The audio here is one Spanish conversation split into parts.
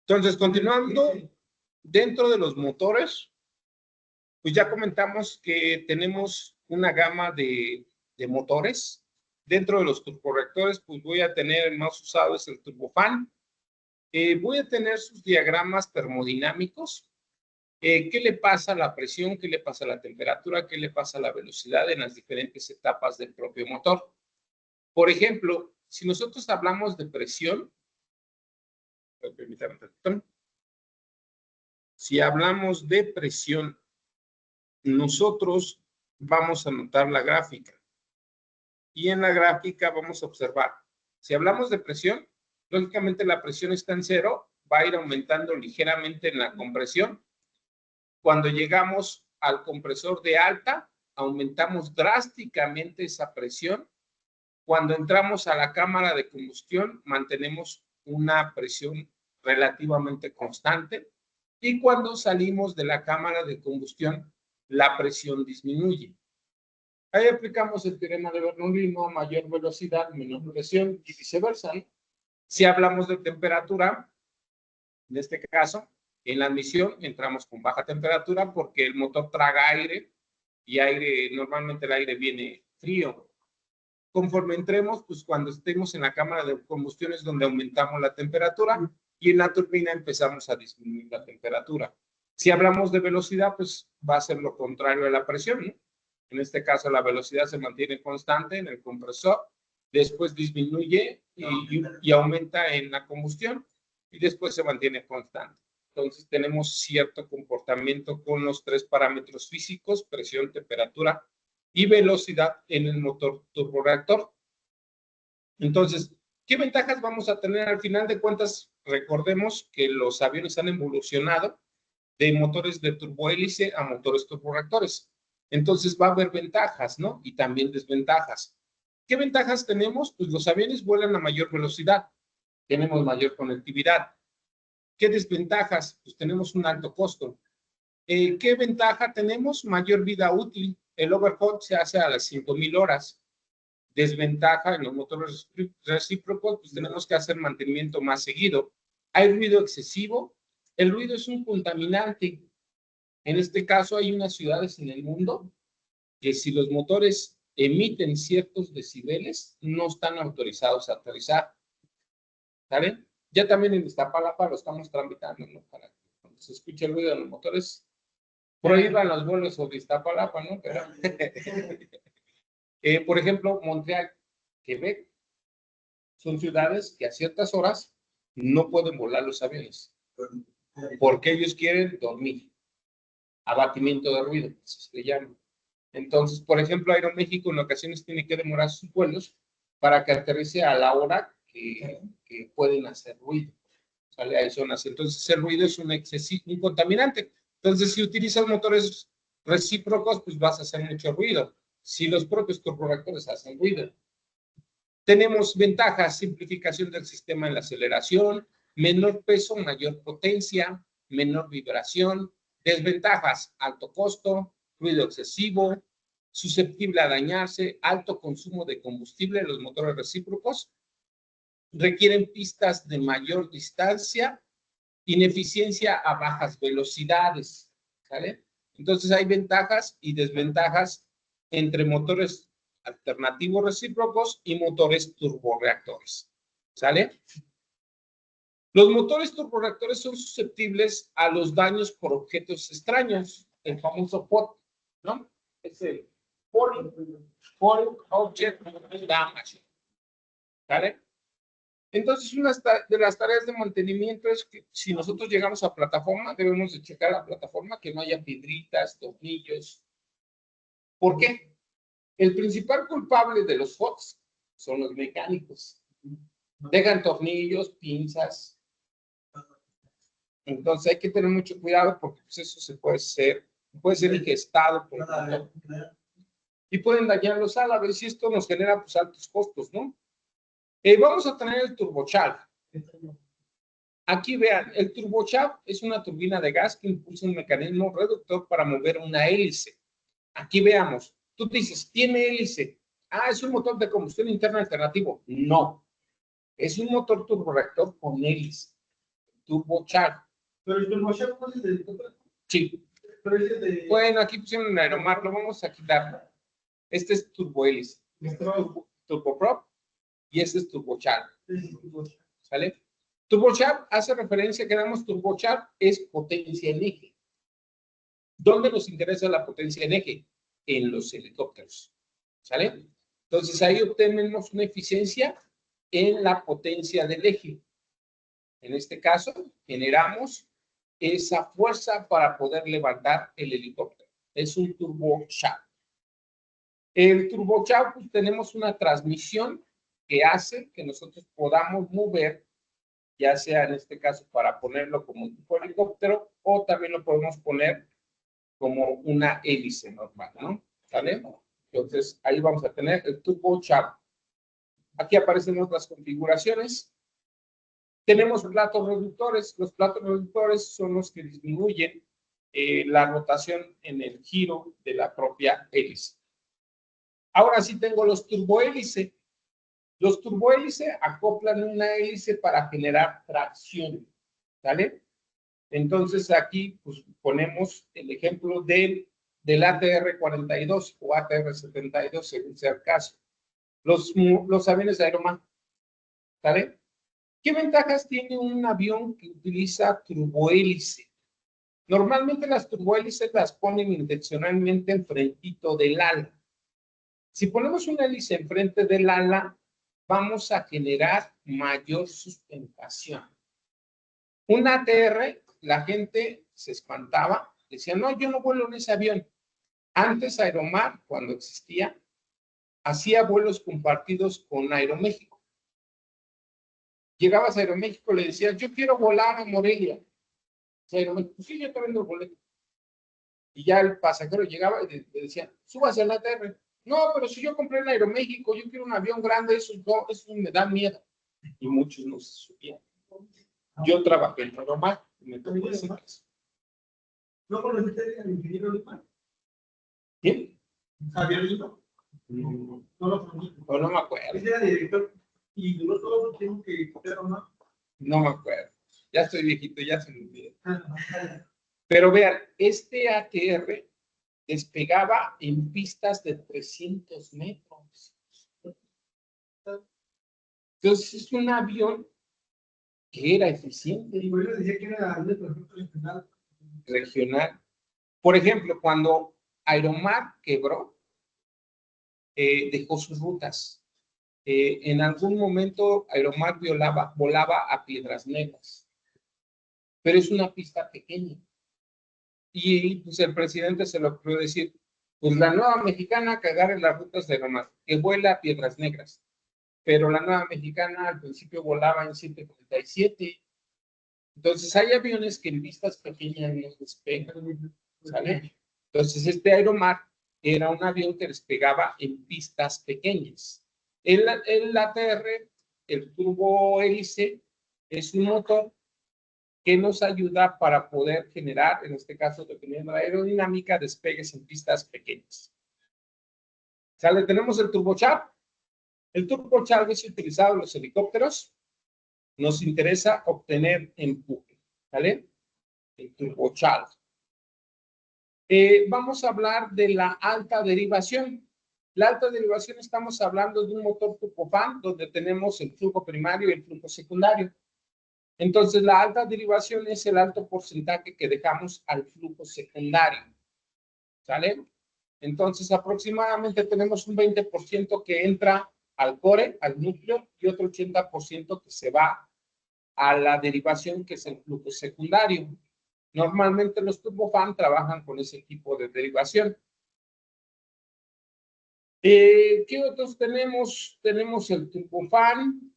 Entonces, continuando, dentro de los motores, pues ya comentamos que tenemos una gama de motores. Dentro de los turborreactores, pues voy a tener el más usado es el turbofan. Voy a tener sus diagramas termodinámicos. ¿Qué le pasa a la presión? ¿Qué le pasa a la temperatura? ¿Qué le pasa a la velocidad en las diferentes etapas del propio motor? Por ejemplo, si nosotros hablamos de presión, si hablamos de presión, nosotros vamos a notar la gráfica. Y en la gráfica vamos a observar, si hablamos de presión, lógicamente la presión está en cero, va a ir aumentando ligeramente en la compresión. Cuando llegamos al compresor de alta, aumentamos drásticamente esa presión. Cuando entramos a la cámara de combustión, mantenemos una presión relativamente constante. Y cuando salimos de la cámara de combustión, la presión disminuye. Ahí aplicamos el teorema de Bernoulli, a mayor velocidad, menor presión y viceversa. Si hablamos de temperatura, en este caso, en la admisión entramos con baja temperatura porque el motor traga aire y normalmente el aire viene frío. Conforme entremos, pues cuando estemos en la cámara de combustión es donde aumentamos la temperatura y en la turbina empezamos a disminuir la temperatura. Si hablamos de velocidad, pues va a ser lo contrario a la presión, ¿no? En este caso, la velocidad se mantiene constante en el compresor, después disminuye y aumenta en la combustión y después se mantiene constante. Entonces, tenemos cierto comportamiento con los tres parámetros físicos, presión, temperatura y velocidad en el motor turborreactor. Entonces, ¿qué ventajas vamos a tener al final de cuentas? Recordemos que los aviones han evolucionado de motores de turbohélice a motores turborreactores. Entonces va a haber ventajas, ¿no? Y también desventajas. ¿Qué ventajas tenemos? Pues los aviones vuelan a mayor velocidad, tenemos mayor conectividad. ¿Qué desventajas? Pues tenemos un alto costo. ¿Qué ventaja tenemos? Mayor vida útil. El overhaul se hace a las 5,000 horas. Desventaja en los motores recíprocos, pues tenemos que hacer mantenimiento más seguido. Hay ruido excesivo. El ruido es un contaminante. En este caso, hay unas ciudades en el mundo que si los motores emiten ciertos decibeles, no están autorizados a aterrizar. ¿Saben? Ya también en Iztapalapa lo estamos tramitando, ¿no? Para que cuando se escuche el ruido de los motores, prohíban los vuelos sobre Iztapalapa, ¿no? Pero, por ejemplo, Montreal, Quebec, son ciudades que a ciertas horas no pueden volar los aviones, porque ellos quieren dormir. Abatimiento de ruido, se le llama. Entonces, por ejemplo, Aeroméxico en ocasiones tiene que demorar sus vuelos para que aterrice a la hora que pueden hacer ruido. ¿Sale? Hay zonas. Entonces, el ruido es un contaminante. Entonces, si utilizas motores recíprocos, pues vas a hacer mucho ruido. Si los propios turborreactores hacen ruido. Tenemos ventajas, simplificación del sistema en la aceleración, menor peso, mayor potencia, menor vibración. Desventajas, alto costo, ruido excesivo, susceptible a dañarse, alto consumo de combustible. Los motores recíprocos requieren pistas de mayor distancia, ineficiencia a bajas velocidades, ¿sale? Entonces hay ventajas y desventajas entre motores alternativos recíprocos y motores turborreactores, ¿sale? Los motores turborreactores son susceptibles a los daños por objetos extraños, el famoso POT, ¿no? Es el Foreign Object Damage, ¿vale? Entonces, una de las tareas de mantenimiento es que si nosotros llegamos a plataforma, debemos de checar la plataforma, que no haya piedritas, tornillos. ¿Por qué? El principal culpable de los FOTs son los mecánicos. Dejan tornillos, pinzas. Entonces hay que tener mucho cuidado porque pues, eso puede ser ingestado por el motor. Y pueden dañar los álabres y esto nos genera pues, altos costos, ¿no? Vamos a tener el turbochaff. Aquí vean, el turbochaff es una turbina de gas que impulsa un mecanismo reductor para mover una hélice. Aquí veamos, tú dices, ¿tiene hélice? Ah, ¿es un motor de combustión interna alternativo? No, es un motor turborreactor con hélice. turbocharged. Pero el turbocharged no es de helicóptero. Sí. Pero es de... Bueno, aquí pusieron un Aeromar, lo vamos a quitar. Este es turbohélice. Este es turboprop y este es turbocharged. ¿Sale? Turbocharged hace referencia que damos turbocharged es potencia en eje. ¿Dónde nos interesa la potencia en eje? En los helicópteros. ¿Sale? Entonces ahí obtenemos una eficiencia en la potencia del eje. En este caso, generamos esa fuerza para poder levantar el helicóptero. Es un turbocharged. El turbocharged, pues, tenemos una transmisión que hace que nosotros podamos mover, ya sea en este caso para ponerlo como un tipo de helicóptero, o también lo podemos poner como una hélice normal, ¿no? ¿Vale? Entonces, ahí vamos a tener el turbocharged. Aquí aparecen otras configuraciones. Tenemos platos reductores. Los platos reductores son los que disminuyen la rotación en el giro de la propia hélice. Ahora sí tengo los turbohélice. Los turbohélice acoplan una hélice para generar tracción. ¿Vale? Entonces aquí pues, ponemos el ejemplo del ATR-42 o ATR-72, según sea el caso. Los aviones de Aeromar. ¿Vale? ¿Qué ventajas tiene un avión que utiliza turbohélice? Normalmente las turbohélices las ponen intencionalmente enfrentito del ala. Si ponemos una hélice enfrente del ala, vamos a generar mayor sustentación. Un ATR, la gente se espantaba, decía, no, yo no vuelo en ese avión. Antes Aeromar, cuando existía, hacía vuelos compartidos con Aeroméxico. Llegabas a Aeroméxico, le decías, yo quiero volar a Morelia. Aeroméxico, pues sí, yo te vendo el boleto. Y ya el pasajero llegaba y le decía, súbase al ATR. No, pero si yo compré en Aeroméxico, yo quiero un avión grande, eso me da miedo. Y muchos no se subían. Yo trabajé en Aeromar y me tocó ese caso. ¿No conociste al ingeniero Lima? ¿Quién? ¿Javier Lima? No, No lo conocí. no me acuerdo. Ese era director y duró todo el tiempo que quitaron, ¿no? No me acuerdo. Ya estoy viejito, ya se me olvidó. Pero vean, este ATR despegaba en pistas de 300 metros. Entonces es un avión que era eficiente. Y bueno, decía que era de perfecto regional. Regional. Por ejemplo, cuando Aeromar quebró, dejó sus rutas. En algún momento Aeromar volaba a Piedras Negras, pero es una pista pequeña. Y pues el presidente se le ocurrió decir, pues la nueva mexicana que agarre las rutas de Aeromar, que vuela a Piedras Negras. Pero la nueva mexicana al principio volaba en 737. Entonces hay aviones que en pistas pequeñas no despegan, ¿sale? Entonces este Aeromar era un avión que despegaba en pistas pequeñas. El ATR, el turbohélice, es un motor que nos ayuda para poder generar, en este caso, dependiendo de la aerodinámica, despegues en pistas pequeñas. ¿Sale? Tenemos el turbocharged. El turbocharged es utilizado en los helicópteros. Nos interesa obtener empuje. ¿Vale? El turbocharged. Vamos a hablar de la alta derivación. La alta derivación estamos hablando de un motor turbofan donde tenemos el flujo primario y el flujo secundario. Entonces, la alta derivación es el alto porcentaje que dejamos al flujo secundario. ¿Sale? Entonces, aproximadamente tenemos un 20% que entra al core, al núcleo, y otro 80% que se va a la derivación, que es el flujo secundario. Normalmente los turbofan trabajan con ese tipo de derivación. ¿Qué otros tenemos? Tenemos el turbofan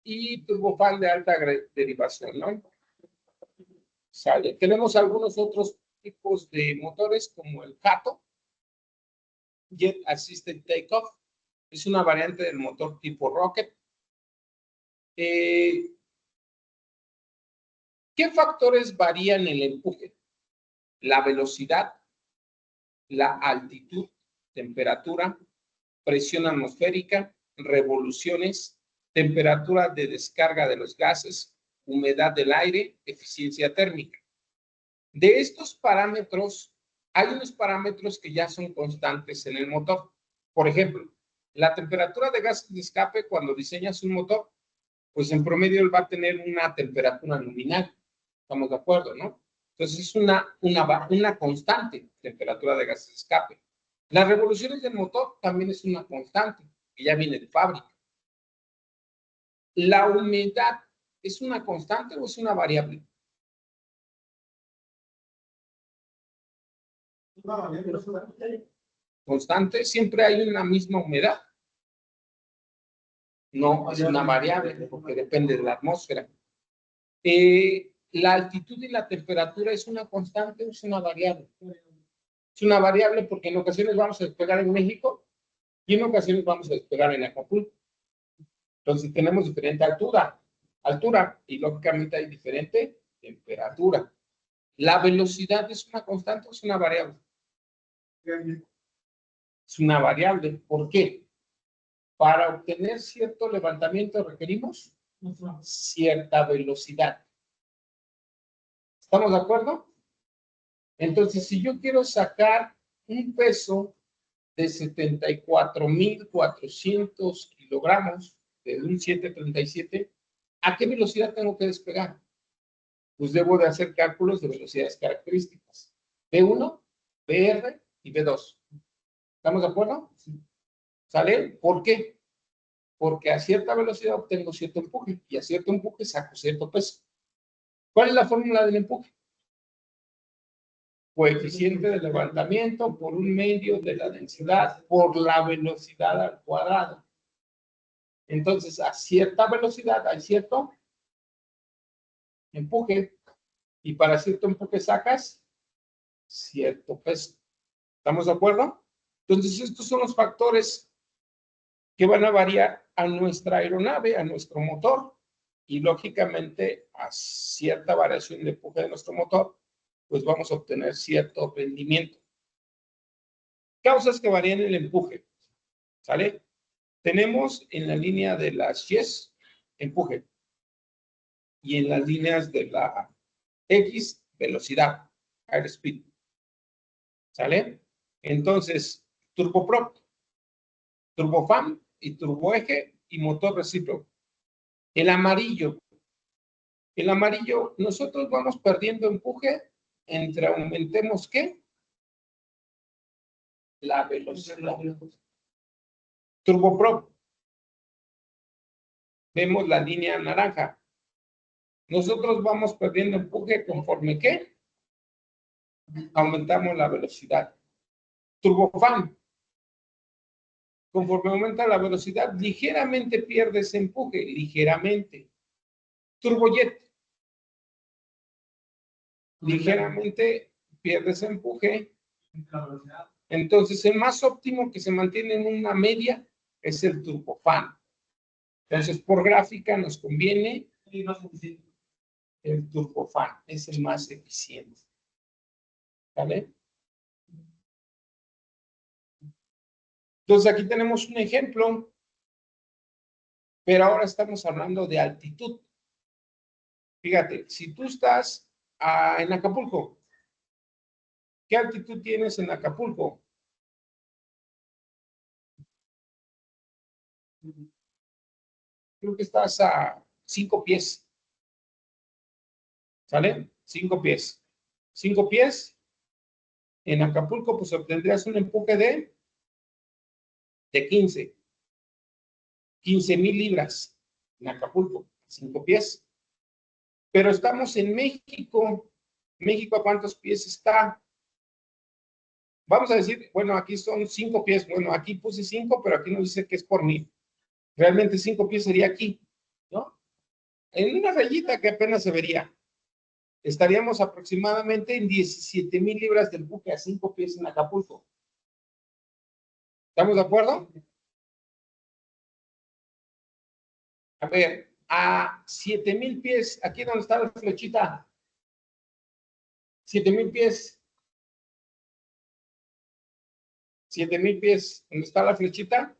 y turbofan de alta derivación, ¿no? ¿Sale? Tenemos algunos otros tipos de motores como el JATO, Jet Assisted Takeoff. Es una variante del motor tipo rocket. ¿Qué factores varían el empuje? La velocidad, la altitud, temperatura, presión atmosférica, revoluciones, temperatura de descarga de los gases, humedad del aire, eficiencia térmica. De estos parámetros, hay unos parámetros que ya son constantes en el motor. Por ejemplo, la temperatura de gases de escape cuando diseñas un motor, pues en promedio él va a tener una temperatura nominal. ¿Estamos de acuerdo, no? Entonces es una constante temperatura de gases de escape. Las revoluciones del motor también es una constante, que ya viene de fábrica. ¿La humedad es una constante o es una variable? Constante, siempre hay una misma humedad. No, es una variable porque depende de la atmósfera. ¿La altitud y la temperatura es una constante o es una variable? Es una variable porque en ocasiones vamos a despegar en México y en ocasiones vamos a despegar en Acapulco. Entonces tenemos diferente altura y lógicamente hay diferente temperatura. ¿La velocidad es una constante o es una variable? Es una variable. ¿Por qué? Para obtener cierto levantamiento requerimos cierta velocidad. ¿Estamos de acuerdo? Entonces, si yo quiero sacar un peso de 74,400 kilogramos de un 737, ¿a qué velocidad tengo que despegar? Pues debo de hacer cálculos de velocidades características. B1, BR y B2. ¿Estamos de acuerdo? ¿Sale? ¿Por qué? Porque a cierta velocidad obtengo cierto empuje y a cierto empuje saco cierto peso. ¿Cuál es la fórmula del empuje? Coeficiente de levantamiento por un medio de la densidad por la velocidad al cuadrado. Entonces, a cierta velocidad hay cierto empuje y para cierto empuje sacas cierto peso. ¿Estamos de acuerdo? Entonces, estos son los factores que van a variar a nuestra aeronave, a nuestro motor y lógicamente a cierta variación de empuje de nuestro motor, pues vamos a obtener cierto rendimiento. Causas que varían el empuje, ¿sale? Tenemos en la línea de las Yes, empuje, y en las líneas de la X, velocidad, airspeed, ¿sale? Entonces, turboprop, turbofan y turboeje y motor recíproco. El amarillo, nosotros vamos perdiendo empuje entre aumentemos, ¿qué? La velocidad. Turboprop. Vemos la línea naranja. Nosotros vamos perdiendo empuje conforme, ¿qué? Aumentamos la velocidad. Turbofan. Conforme aumenta la velocidad, ligeramente pierdes empuje, ligeramente. Turbojet. Ligeramente pierdes empuje. Entonces, el más óptimo que se mantiene en una media es el turbofan. Entonces, por gráfica nos conviene el turbofan, es el más eficiente. ¿Vale? Entonces, aquí tenemos un ejemplo, pero ahora estamos hablando de altitud. Fíjate, si tú estás en Acapulco, ¿qué altitud tienes en Acapulco? Creo que estás a 5 pies. ¿Sale? 5 pies. 5 pies. En Acapulco, pues obtendrías un empuje de 15,000 libras en Acapulco, 5 pies. Pero estamos en México. ¿México a cuántos pies está? Vamos a decir, bueno, aquí son 5 pies. Bueno, aquí puse 5, pero aquí nos dice que es por 1000. Realmente 5 pies sería aquí, ¿no? En una rayita que apenas se vería. Estaríamos aproximadamente en 17,000 libras de empuje a 5 pies en Acapulco. ¿Estamos de acuerdo? A ver, a 7,000 pies, aquí donde está la flechita. 7,000 pies. 7,000 pies, ¿dónde está la flechita?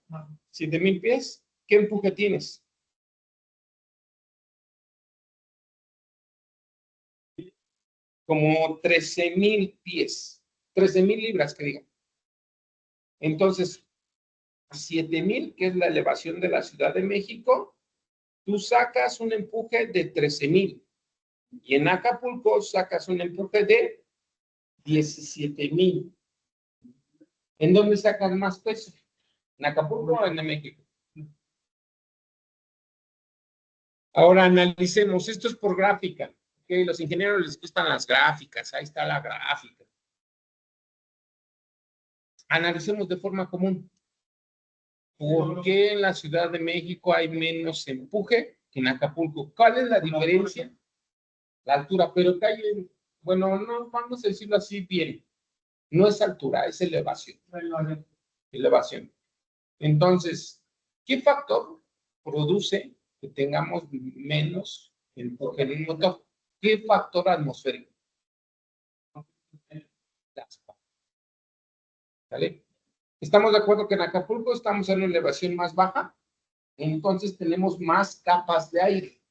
7,000 pies. ¿Qué empuje tienes? como 13,000 pies, 13,000 libras, que digan. Entonces, a 7,000, que es la elevación de la Ciudad de México, tú sacas un empuje de 13,000. Y en Acapulco sacas un empuje de 17,000. ¿En dónde sacas más peso? ¿En Acapulco o en México? Ahora analicemos, esto es por gráfica. ¿Okay? Los ingenieros les gustan las gráficas, ahí está la gráfica. Analicemos de forma común. ¿Por qué en la Ciudad de México hay menos empuje que en Acapulco? ¿Cuál es la diferencia? La altura, pero que hay, bueno, no, vamos a decirlo así bien. No es altura, es elevación. Elevación. Entonces, ¿qué factor produce que tengamos menos empuje en un motor? ¿Qué factor atmosférico? ¿Vale? ¿Estamos de acuerdo que en Acapulco estamos en una elevación más baja? Entonces tenemos más capas de aire.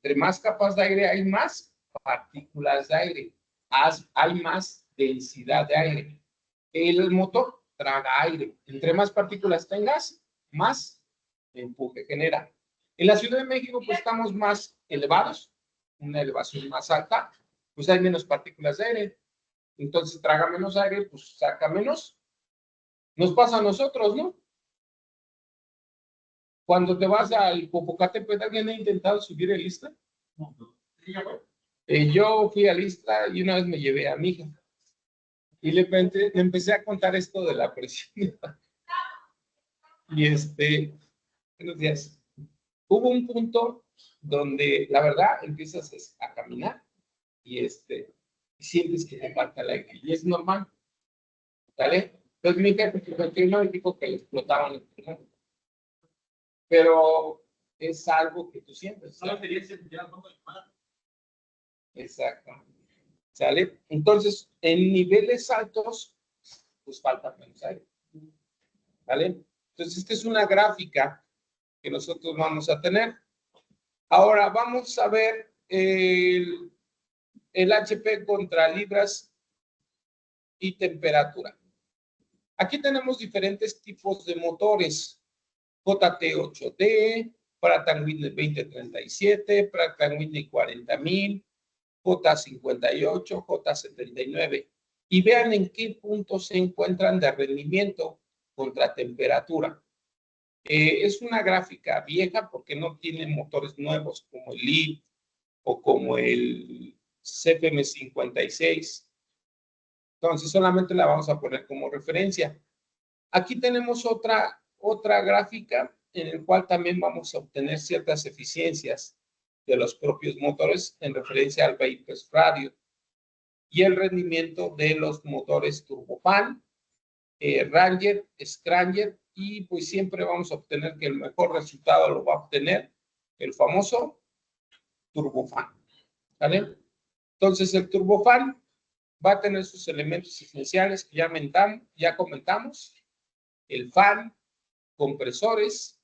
Entre más capas de aire hay más partículas de aire. Hay más densidad de aire. El motor traga aire. Entre más partículas tengas, más empuje genera. En la Ciudad de México, pues estamos más elevados, una elevación más alta, pues hay menos partículas de aire. Entonces traga menos aire, pues saca menos. Nos pasa a nosotros, ¿no? Cuando te vas al Popocatépetl, ¿alguien ha intentado subir el Ixtla? No. Yo fui al Ixtla y una vez me llevé a mi hija. Y le empecé a contar esto de la presión. Y buenos días. Hubo un punto donde, la verdad, empiezas a caminar y sientes que te falta el aire. Y es normal, ¿vale? Entonces mi hija no dijo que le explotaban el pulmón. Pero es algo que tú sientes. ¿No? Exacto. ¿Sale? Entonces, en niveles altos, pues falta menos aire. ¿Vale? Entonces, esta es una gráfica que nosotros vamos a tener. Ahora vamos a ver el HP contra libras y temperatura. Aquí tenemos diferentes tipos de motores. JT8D, Pratt & Whitney 2037, Pratt & Whitney 40,000, J58, J79. Y vean en qué puntos se encuentran de rendimiento contra temperatura. Es una gráfica vieja porque no tiene motores nuevos como el LEAP o como el CFM56. Entonces solamente la vamos a poner como referencia. Aquí tenemos otra gráfica en el cual también vamos a obtener ciertas eficiencias de los propios motores en referencia al bypass radio y el rendimiento de los motores turbofan, Ranger, Scranger, y pues siempre vamos a obtener que el mejor resultado lo va a obtener el famoso turbofan. ¿Vale? Entonces el turbofan va a tener sus elementos esenciales que ya comentamos, el fan, compresores,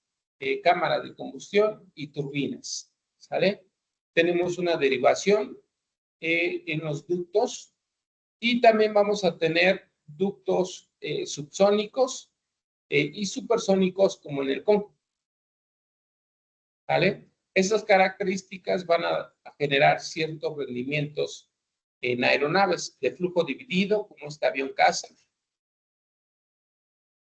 cámara de combustión y turbinas. ¿Sale? Tenemos una derivación en los ductos y también vamos a tener ductos subsónicos y supersónicos como en el Conco. ¿Vale? Esas características van a generar ciertos rendimientos en aeronaves de flujo dividido, como este avión caza.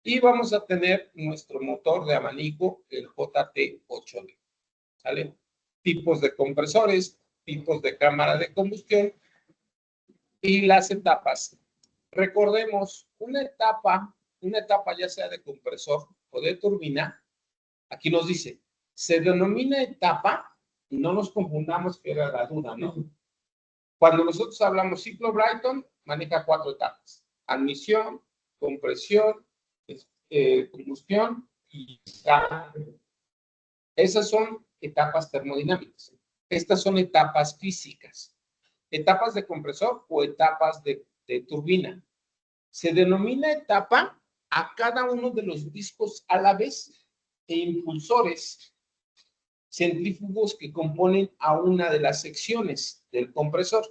Y vamos a tener nuestro motor de abanico, el JT8D. ¿Sale? Tipos de compresores, tipos de cámara de combustión y las etapas. Recordemos, una etapa ya sea de compresor o de turbina, aquí nos dice, se denomina etapa, no nos confundamos que era la duda, ¿no? Cuando nosotros hablamos ciclo Brayton, maneja 4 etapas. Admisión, compresión, combustión y esas son etapas termodinámicas. Estas son etapas físicas. Etapas de compresor o etapas de turbina. Se denomina etapa a cada uno de los discos a la vez e impulsores centrífugos que componen a una de las secciones del compresor.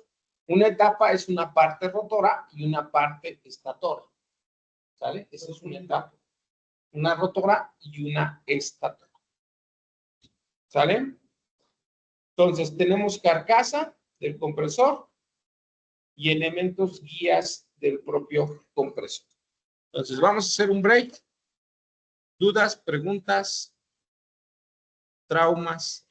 Una etapa es una parte rotora y una parte estatora. ¿Sale? Esa es una etapa. Una rotora y una estatora. ¿Sale? Entonces, tenemos carcasa del compresor y elementos guías del propio compresor. Entonces, vamos a hacer un break. ¿Dudas, preguntas, traumas?